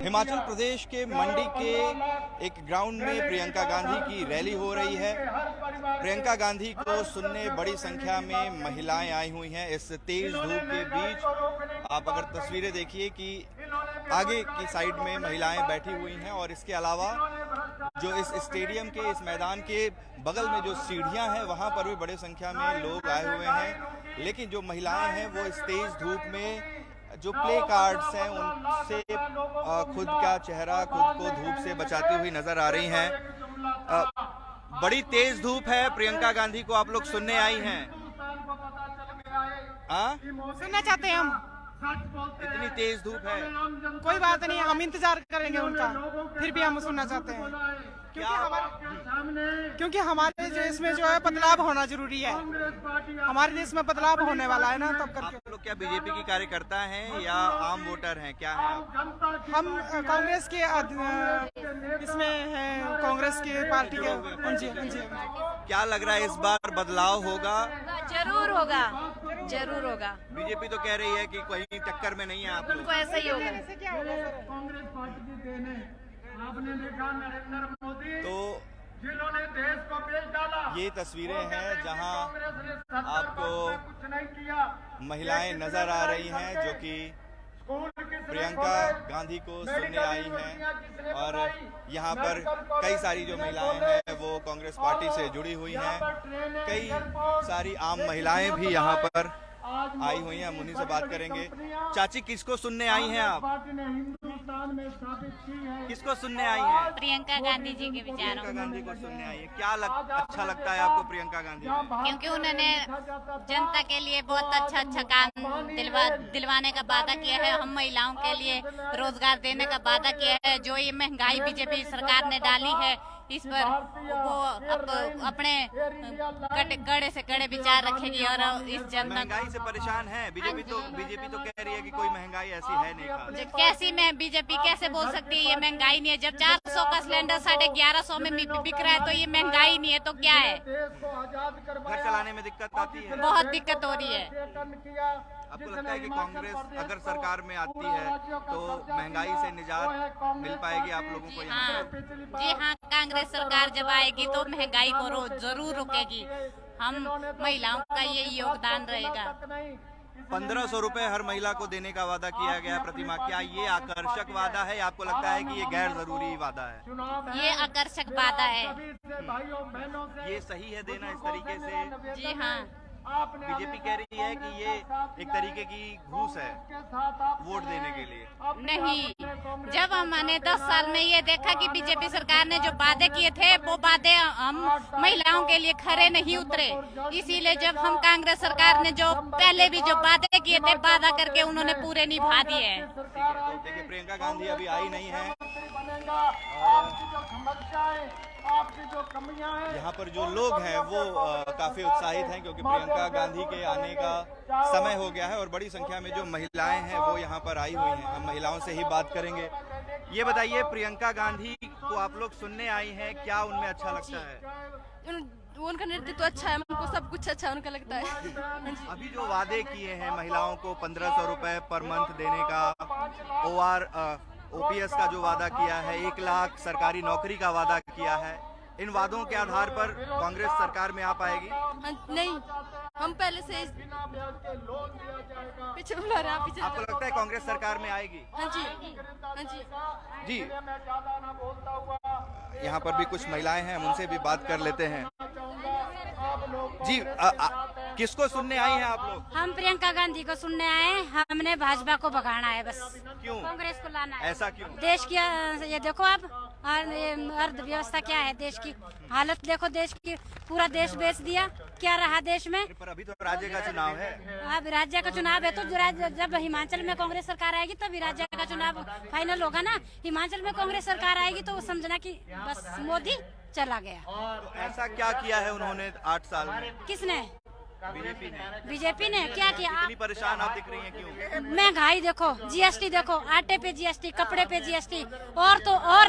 हिमाचल प्रदेश के मंडी के एक ग्राउंड में प्रियंका गांधी की रैली हो रही है। प्रियंका गांधी को सुनने बड़ी संख्या में महिलाएं आई हुई हैं। इस तेज धूप के बीच आप अगर तस्वीरें देखिए कि आगे की साइड में महिलाएं बैठी हुई हैं और इसके अलावा जो इस स्टेडियम के इस मैदान के बगल में जो सीढ़ियां हैं वहां पर भी बड़ी संख्या में लोग आए हुए हैं। लेकिन जो महिलाएं हैं वो इस तेज धूप में जो प्ले कार्ड्स हैं उनसे खुद का चेहरा खुद को धूप से बचाती हुई नजर आ रही हैं। बड़ी तेज धूप है। प्रियंका गांधी को आप लोग सुनने आई हैं। सुनना चाहते हैं हम। इतनी तेज धूप है। कोई बात नहीं, हम इंतजार करेंगे उनका, फिर भी हम सुनना चाहते हैं क्योंकि हमारे देश में जो है बदलाव होना जरूरी है। हमारे देश में बदलाव होने वाला है ना, तब करके। आप लोग क्या बीजेपी की कार्यकर्ता हैं या आम वोटर हैं, क्या है आप? हम कांग्रेस के इसमें हैं, कांग्रेस के पार्टी के। हाँ जी, हाँ जी। क्या लग रहा है इस बार बदलाव होगा? जरूर होगा, जरूर होगा। बीजेपी तो कह रही है कि कोई टक्कर में नहीं है आप लोग। उनको ऐसा ही होगा। कांग्रेस पार्टी की देन है। आपने देखा नरेंद्र मोदी तो जिन्होंने देश को बेच डाला। ये तस्वीरें हैं जहां आपको कुछ नहीं किया। महिलाएं नजर आ रही हैं जो कि प्रियंका गांधी को सुनने आई हैं और यहाँ पर कई सारी जो महिलाएं हैं वो कांग्रेस पार्टी से जुड़ी हुई हैं। कई सारी आम महिलाएं भी यहाँ पर आई हुई हैं। हम उन्हीं से बात करेंगे। चाची, किसको सुनने आई हैं आप? हिंदुस्तान में स्थापित की है। किसको सुनने आई हैं? प्रियंका गांधी जी के विचारों। प्रियंका गांधी को सुनने आई है। क्या अच्छा लगता है आपको प्रियंका गांधी को? क्योंकि उन्होंने जनता के लिए बहुत अच्छा काम दिलवाने का वादा किया है। हम महिलाओं के लिए रोजगार देने का वादा किया है। जो ये महंगाई बीजेपी सरकार ने डाली है, इस पर वो अपने कड़े से कड़े विचार रखेगी और इस जनता महंगाई से परेशान है। बीजेपी तो कह रही है कि कोई महंगाई ऐसी है नहीं खास। कैसी में बीजेपी कैसे बोल सकती है ये महंगाई नहीं है? जब 400 का सिलेंडर 1150 में बिक रहा है तो ये महंगाई नहीं है तो क्या है? घर चलाने में दिक्कत आती है। बहुत दिक्कत हो रही है। आपको लगता है कि कांग्रेस अगर सरकार में आती है तो महंगाई से निजात मिल पाएगी आप लोगों को? जी हाँ, कांग्रेस सरकार जब आएगी तो महंगाई को जरूर रुकेगी। हम महिलाओं का यही योगदान रहेगा। 1500 रुपए हर महिला को देने का वादा किया गया प्रतिमा। क्या ये आकर्षक वादा है? आपको लगता है कि ये गैर जरूरी वादा है? ये आकर्षक वादा है। ये सही है देना इस तरीके से? जी हाँ। बीजेपी कह रही है कि ये एक तरीके की घूस है वोट देने के लिए। नहीं, जब हमने 10 साल में ये देखा कि बीजेपी सरकार ने जो वादे किए थे वो वादे हम महिलाओं के लिए खरे नहीं उतरे, इसीलिए जब हम कांग्रेस सरकार ने जो पहले भी जो वादे किए थे वादा करके उन्होंने पूरे निभा दिए हैं। तो देखिए, प्रियंका गांधी अभी आई नहीं है। यहाँ पर जो लोग हैं वो काफी उत्साहित हैं क्योंकि प्रियंका गांधी के आने का समय हो गया है और बड़ी संख्या में जो महिलाएं हैं वो यहाँ पर आई हुई हैं। हम महिलाओं से ही बात करेंगे। ये बताइए, प्रियंका गांधी को आप लोग सुनने आई हैं, क्या उनमें अच्छा लगता है? उनका नृत्य तो अच्छा है, उनको सब कुछ अच्छा उनका लगता है। अभी जो वादे किए हैं महिलाओं को 1500 रुपए पर मंथ देने का, ओपीएस का जो वादा किया है, 1 लाख सरकारी नौकरी का वादा किया है, इन वादों के आधार पर कांग्रेस सरकार में आ पाएगी? नहीं, हम पहले से पीछे बुला रहे हैं। आपको लगता है कांग्रेस सरकार में आएगी? हाँ जी, हाँ जी, जी। यहाँ पर भी कुछ महिलाएं हैं, हम उनसे भी बात कर लेते हैं। जी, किसको सुनने आई हैं आप लोग? हम प्रियंका गांधी को सुनने आए हैं। हमने भाजपा को भगाना है बस। क्यों? कांग्रेस को लाना है। ऐसा क्यों? देश की ये देखो आप, अर्थव्यवस्था क्या है, देश की हालत देखो, देश की पूरा देश बेच दिया। क्या रहा देश में? पर अभी तो राज्य का चुनाव है। अब राज्य का चुनाव है तो जब हिमाचल में कांग्रेस सरकार आएगी तभी राज्य का चुनाव फाइनल होगा ना। हिमाचल में कांग्रेस सरकार आएगी तो समझना कि बस मोदी चला गया। तो ऐसा क्या किया है उन्होंने 8 साल में? किसने? बीजेपी ने क्या किया? इतनी परेशान आप दिख रही हैं, क्यों? महंगाई देखो, जीएसटी देखो, आटे पे जीएसटी, कपड़े पे जीएसटी, और तो और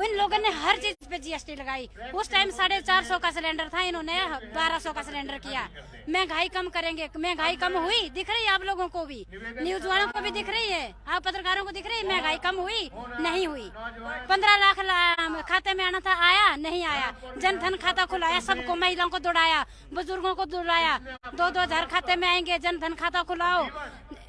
इन लोगों ने हर चीज पे जीएसटी लगाई। उस टाइम 450 का सिलेंडर था, इन्होंने 1200 का सिलेंडर किया। महंगाई कम करेंगे, महंगाई कम हुई, दिख रही है आप लोगों को भी, न्यूज वालों को भी दिख रही है, आप पत्रकारों को दिख रही है महंगाई कम हुई? नहीं हुई। 15 लाख खाते में आना था, आया नहीं आया। जनधन खाता खुलाया, सबको महिलाओं को दौड़ाया, बुजुर्गों को दौड़ाया, 2-2 हजार खाते में आएंगे, जनधन खाता खुलाओ।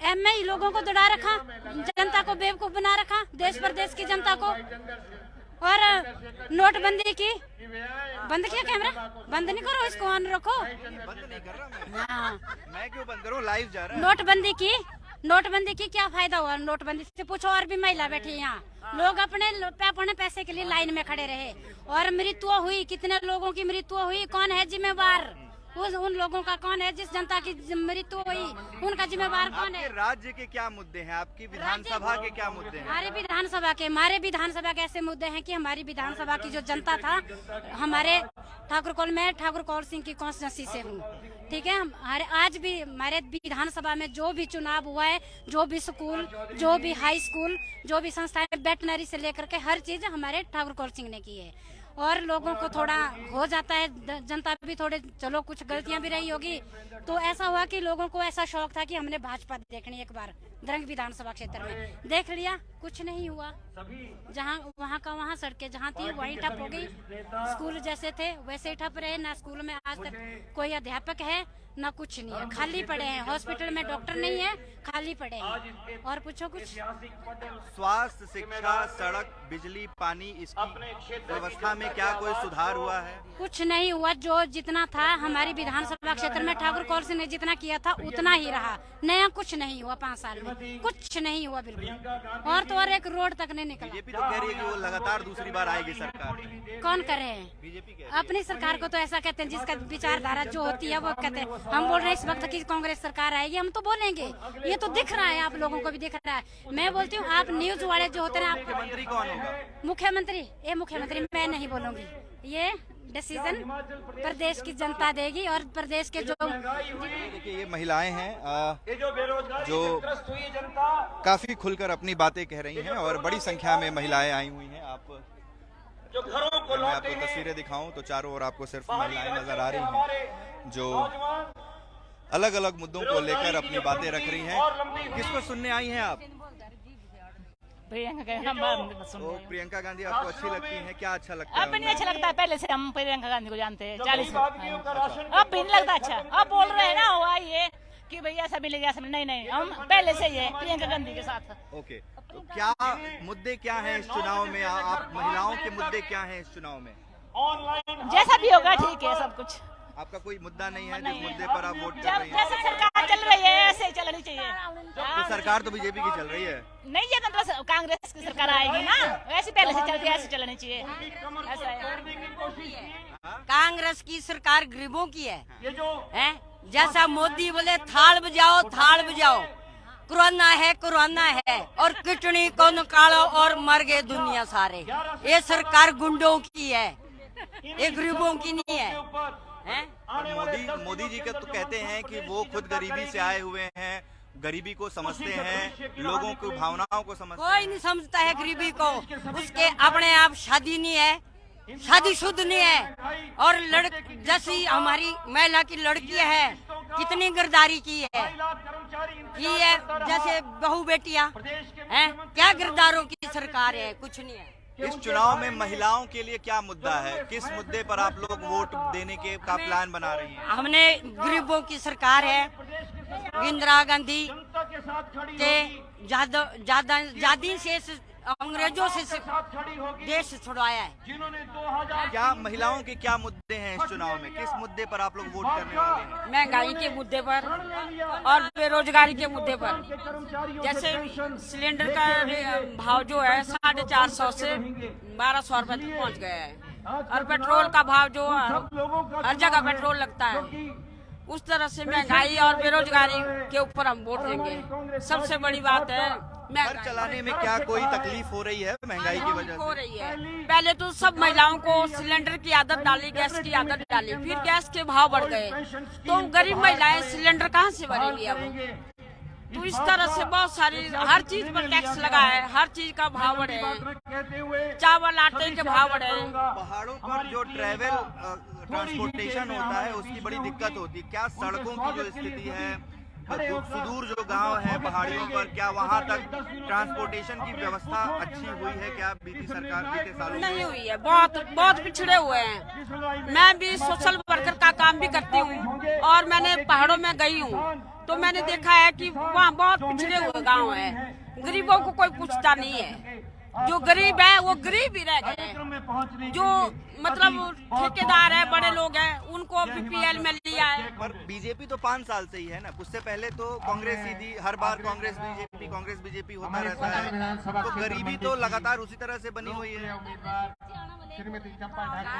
एमए लोगों को दौड़ा रखा, जनता को बेवकूफ बना रखा, देश प्रदेश की जनता को। और नोटबंदी की, बंद किया कैमरा, बंद नहीं करो, इसको ऑन रखो। बंद नहीं कर रहा हाँ, मैं क्यों बंद करूं, लाइव जा रहा है। नोटबंदी की क्या फायदा हुआ? नोटबंदी से पूछो, और भी महिला बैठी है यहाँ, लोग अपने पैसे के लिए लाइन में खड़े रहे और मृत्यु हुई। कितने लोगों की मृत्यु हुई? कौन है जिम्मेवार? उन लोगों का कौन है? जिस जनता की मृत्यु हुई उनका जिम्मेवार कौन है? आपके राज्य के क्या मुद्दे हैं, आपकी विधानसभा के क्या मुद्दे हैं? हमारे विधानसभा के ऐसे मुद्दे हैं कि हमारी विधानसभा की जो जनता था, हमारे ठाकुर कौल सिंह की कॉन्स्टिट्यूंसी से हूँ, ठीक है। आज भी हमारे विधानसभा में जो भी चुनाव हुआ है, जो भी स्कूल, जो भी हाई स्कूल, जो भी संस्थाएं, वेटनरी से लेकर के हर चीज हमारे ठाकुर कौल सिंह ने की है। और लोगों को थोड़ा हो जाता है, जनता भी थोड़े, चलो कुछ गलतियां भी रही होगी, तो ऐसा हुआ कि लोगों को ऐसा शौक था कि हमने भाजपा देखनी एक बार द्रंग विधानसभा क्षेत्र में। देख लिया, कुछ नहीं हुआ। जहां वहां का वहां सड़कें जहां थी वहीं ठप हो गई। स्कूल जैसे थे वैसे ही ठप रहे। ना स्कूल में आज तक कोई अध्यापक है, ना कुछ नहीं है, खाली पड़े हैं। हॉस्पिटल में डॉक्टर नहीं है, खाली पड़े हैं। और पूछो कुछ। स्वास्थ्य, शिक्षा, सड़क, बिजली, पानी, इसकी व्यवस्था में क्या कोई सुधार हुआ है? कुछ नहीं हुआ। जो जितना था हमारी विधानसभा क्षेत्र में ठाकुर कौल सिंह ने जितना किया था उतना ही रहा, नया कुछ नहीं हुआ। 5 साल में कुछ नहीं हुआ बिल्कुल। और तो और एक रोड तक नहीं निकला। बीजेपी तो कह रही है कि वो लगातार दूसरी बार आएगी सरकार। कौन कर रहे हैं? बीजेपी कह रही है। अपनी सरकार को तो ऐसा कहते हैं जिसका विचारधारा जो होती है वो कहते हैं। हम बोल रहे हैं इस वक्त की कांग्रेस सरकार आएगी, हम तो बोलेंगे, ये तो दिख रहा है, आप लोगों को भी दिख रहा है। मैं बोलती हूँ, आप न्यूज वाले जो होते हैं, आप मुख्यमंत्री कौन होगा? मुख्यमंत्री मैं नहीं बोलूंगी, ये डिसीजन प्रदेश की जनता देगी। और प्रदेश के जो देखिए, ये महिलाएं हैं जो काफी खुलकर अपनी बातें कह रही हैं और बड़ी संख्या में महिलाएं आई हुई हैं। मैं आपको तस्वीरें दिखाऊं तो चारों ओर आपको सिर्फ महिलाएं नजर आ रही हैं जो अलग अलग मुद्दों को लेकर अपनी बातें रख रही हैं। किसको सुनने आई हैं आप? प्रियंका गांधी आपको अच्छी लगती है? क्या अच्छा लगता है? अब नहीं अच्छा लगता है, पहले से हम प्रियंका गांधी को जानते हैं 40 अब भी नहीं लगता अच्छा। अब बोल रहे हैं ना हुआ ये कि भैया ऐसा मिलेगा, ऐसा नहीं, हम पहले से ही है प्रियंका गांधी के साथ। ओके, तो क्या मुद्दे क्या हैं इस चुनाव में? आप महिलाओं के मुद्दे क्या हैं इस चुनाव में? जैसा भी होगा ठीक है सब कुछ। आपका कोई मुद्दा नहीं है जिस मुद्दे पर आप वोट कर रही हैं? जैसे सरकार चल रही है ऐसे ही चलनी चाहिए। तो सरकार तो बीजेपी की चल रही है। नहीं, ये तो कांग्रेस की सरकार आएगी ना, वैसे पहले से चलती है, ऐसे चलनी चाहिए। ऐसा है, कांग्रेस की सरकार गरीबों की है? जैसा मोदी बोले थाल बजाओ, थाल बजाओ, कोरोना है और किडनी को निकालो और मर गए दुनिया सारे। ये सरकार गुंडों की है, ये गरीबों की नहीं है। मोदी जी का तो कहते हैं कि वो खुद गरीबी से आए हुए हैं, गरीबी को समझते हैं, लोगों की भावनाओं को समझते हैं। कोई नहीं समझता है गरीबी को। उसके अपने आप शादी नहीं है, शादी शुद्ध नहीं है। और जैसी हमारी महिला की लड़की है, कितनी गिरदारी की है, जैसे बहू बेटियां हैं। क्या गिरदारों की सरकार है? कुछ नहीं है। इस चुनाव में महिलाओं के लिए क्या मुद्दा है? किस मुद्दे पर आप लोग वोट देने का प्लान बना रही हैं? हमने गरीबों की सरकार है, इंदिरा गांधी के जादी से अंग्रेजों से देश छुड़वाया है। क्या महिलाओं के क्या मुद्दे हैं इस चुनाव में? किस मुद्दे पर आप लोग वोट करने वाले हैं? महंगाई के मुद्दे पर और बेरोजगारी के मुद्दे पर। जैसे सिलेंडर का भाव जो है 450 से 1200 रुपए तक पहुंच गया है। और पेट्रोल का भाव जो हर जगह पेट्रोल लगता है, उस तरह से महंगाई और बेरोजगारी के ऊपर हम वोट देंगे। सबसे बड़ी बात है, घर चलाने में क्या कोई तकलीफ हो रही है महंगाई की वजह से? हो रही है। पहले तो सब महिलाओं को सिलेंडर की आदत डाली, गैस की आदत डाली, फिर गैस के भाव बढ़ गए, तो गरीब महिलाएं सिलेंडर कहाँ से भरेंगी? अब तो इस तरह से बहुत सारी हर चीज पर टैक्स लगा है, हर चीज का भाव बढ़े है, चावल आटे के भाव बढ़े हैं। पहाड़ों पर जो ट्रैवल ट्रांसपोर्टेशन होता है उसकी बड़ी दिक्कत होती है। क्या सड़कों की जो स्थिति है, सुदूर जो गांव है पहाड़ियों पर, क्या वहां तक ट्रांसपोर्टेशन की व्यवस्था अच्छी हुई है? क्या बीती सालों नहीं हुई है, बहुत पिछड़े हुए हैं। मैं भी सोशल वर्कर का काम भी करती हूँ और मैंने पहाड़ों में गई हूँ तो मैंने देखा है कि वहाँ बहुत पिछड़े हुए गांव है, गरीबों को कोई पूछता नहीं है। जो गरीब है वो गरीब ही रह गए हैं। जो मतलब ठेकेदार है, बड़े लोग हैं, उनको बीपीएल में लिया है। पर बीजेपी तो 5 साल से ही है ना, उससे पहले तो कांग्रेस ही थी। हर बार कांग्रेस बीजेपी होता रहता है, तो गरीबी तो लगातार उसी तरह से बनी हुई है।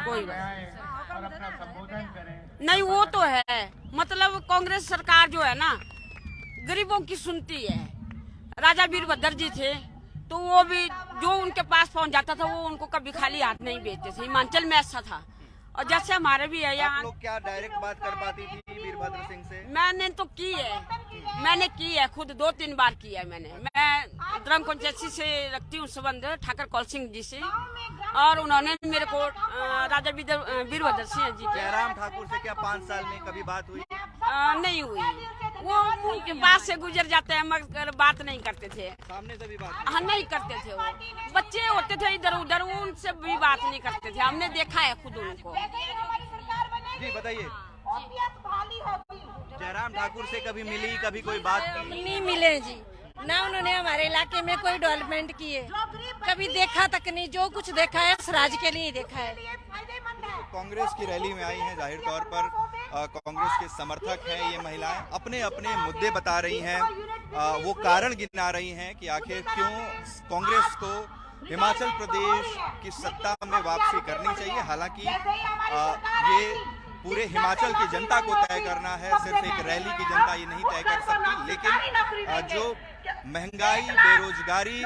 कोई नहीं, वो तो है। मतलब कांग्रेस सरकार जो है ना गरीबों की सुनती है। राजा वीरभद्र जी थे तो वो भी जो उनके पास पहुंच जाता था वो उनको कभी खाली हाथ नहीं भेजते थे। हिमाचल में ऐसा था। और जैसे हमारे भी है यहाँ, लोग क्या डायरेक्ट बात कर पाती थी वीरभद्र सिंह से? मैंने तो की है, खुद 2-3 बार की है मैंने। मैं द्रंग पंचायती से रखती हूँ संबंध ठाकर कौल सिंह जी से, और उन्होंने मेरे को राजा वीरभद्र सिंह जी जयराम ठाकुर से क्या 5 साल में कभी बात हुई? नहीं हुई। वो मुंह के पास से गुजर जाते हैं मगर बात नहीं करते थे। सामने से भी बात? हाँ, नहीं करते थे। वो बच्चे होते थे इधर उधर, वो उनसे भी बात नहीं करते थे। हमने देखा है खुद उनको। जी बताइए, जयराम ठाकुर से कभी मिली, कभी कोई बात की? नहीं मिले जी, ना उन्होंने हमारे इलाके में कोई डेवलपमेंट की है, कभी देखा तक नहीं। जो कुछ देखा है स्वराज के लिए देखा है। कांग्रेस की रैली में आई हैं, जाहिर तौर पर कांग्रेस के समर्थक हैं ये महिलाएं, अपने अपने मुद्दे बता रही हैं, वो कारण गिना रही हैं कि आखिर क्यों कांग्रेस को हिमाचल प्रदेश की सत्ता में वापसी करनी चाहिए। हालांकि ये पूरे हिमाचल की जनता को तय करना है, सिर्फ एक रैली की जनता ये नहीं तय कर सकती। लेकिन जो महंगाई, बेरोजगारी,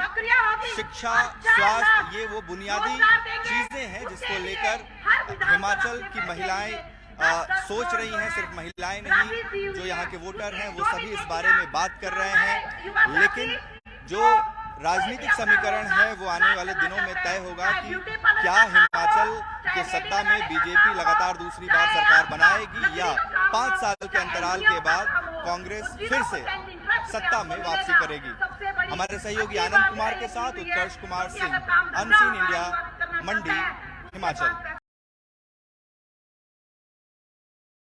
शिक्षा, स्वास्थ्य, ये वो बुनियादी चीजें हैं जिसको लेकर हिमाचल की महिलाएं सोच रही हैं। सिर्फ महिलाएं नहीं, जो यहाँ के वोटर हैं वो सभी इस बारे में बात कर रहे हैं। लेकिन जो राजनीतिक समीकरण है वो आने वाले दिनों में तय होगा कि क्या हिमाचल के सत्ता में बीजेपी लगातार दूसरी बार सरकार बनाएगी या 5 साल के अंतराल के बाद कांग्रेस फिर से सत्ता में वापसी करेगी। हमारे सहयोगी आनंद कुमार के साथ उत्कर्ष कुमार सिंह, अनसीन इंडिया, मंडी, हिमाचल।